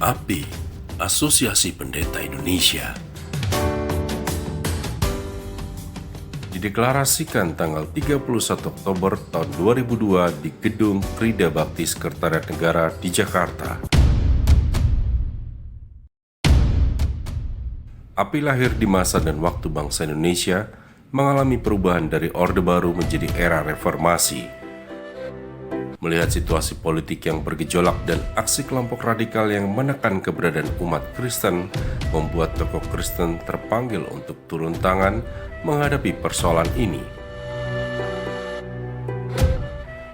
API, Asosiasi Pendeta Indonesia, dideklarasikan tanggal 31 Oktober tahun 2002 di Gedung Krida Bakti Sekretariat Negara di Jakarta. API lahir di masa dan waktu bangsa Indonesia mengalami perubahan dari Orde Baru menjadi era reformasi. Melihat situasi politik yang bergejolak dan aksi kelompok radikal yang menekan keberadaan umat Kristen, membuat tokoh Kristen terpanggil untuk turun tangan menghadapi persoalan ini.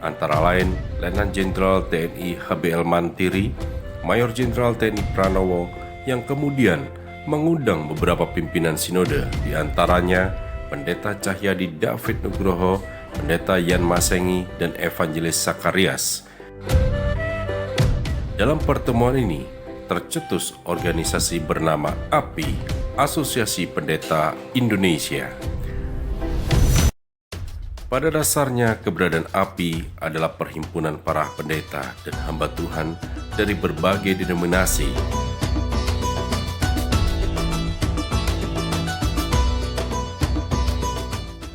Antara lain, Letnan Jenderal TNI HBL Mantiri, Mayor Jenderal TNI Pranowo, yang kemudian mengundang beberapa pimpinan sinode, di antaranya Pendeta Cahyadi David Nugroho, Pendeta Yan Masengi, dan Evangelis Sakarias. Dalam pertemuan ini, tercetus organisasi bernama API, Asosiasi Pendeta Indonesia. Pada dasarnya, keberadaan API adalah perhimpunan para pendeta dan hamba Tuhan dari berbagai denominasi.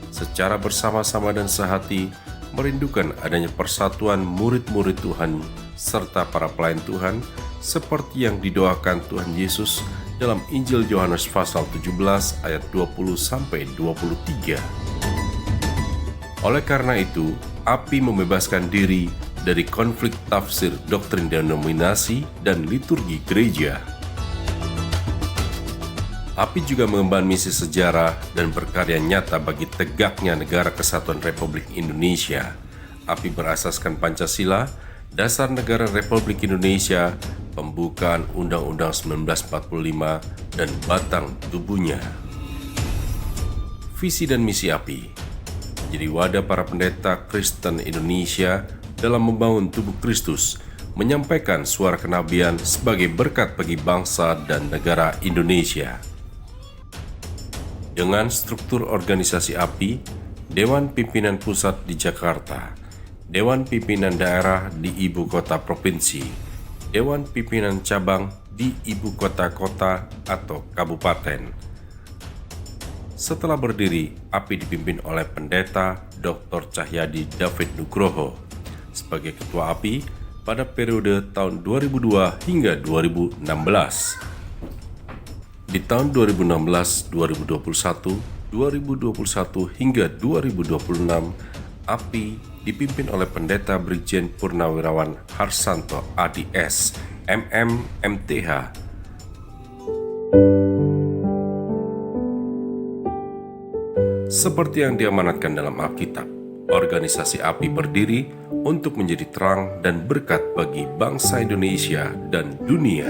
Secara bersama-sama dan sehati, merindukan adanya persatuan murid-murid Tuhan serta para pelayan Tuhan seperti yang didoakan Tuhan Yesus dalam Injil Yohanes pasal 17 ayat 20-23. Oleh karena itu, API membebaskan diri dari konflik tafsir doktrin denominasi dan liturgi gereja. API juga mengemban misi sejarah dan berkarya nyata bagi tegaknya Negara Kesatuan Republik Indonesia. API berasaskan Pancasila, Dasar Negara Republik Indonesia, Pembukaan Undang-Undang 1945, dan batang tubuhnya. Visi dan misi API jadi wadah para pendeta Kristen Indonesia dalam membangun tubuh Kristus, menyampaikan suara kenabian sebagai berkat bagi bangsa dan negara Indonesia. Dengan struktur organisasi API, Dewan Pimpinan Pusat di Jakarta, Dewan Pimpinan Daerah di Ibu Kota Provinsi, Dewan Pimpinan Cabang di Ibu Kota-Kota atau Kabupaten. Setelah berdiri, API dipimpin oleh Pendeta Dr. Cahyadi David Nugroho sebagai Ketua API pada periode tahun 2002 hingga 2016. Di tahun 2016, 2021, 2021 hingga 2026, API dipimpin oleh Pendeta Brigjen Purnawirawan Harsanto ADS, MM, MTH. Seperti yang diamanatkan dalam Alkitab, organisasi API berdiri untuk menjadi terang dan berkat bagi bangsa Indonesia dan dunia.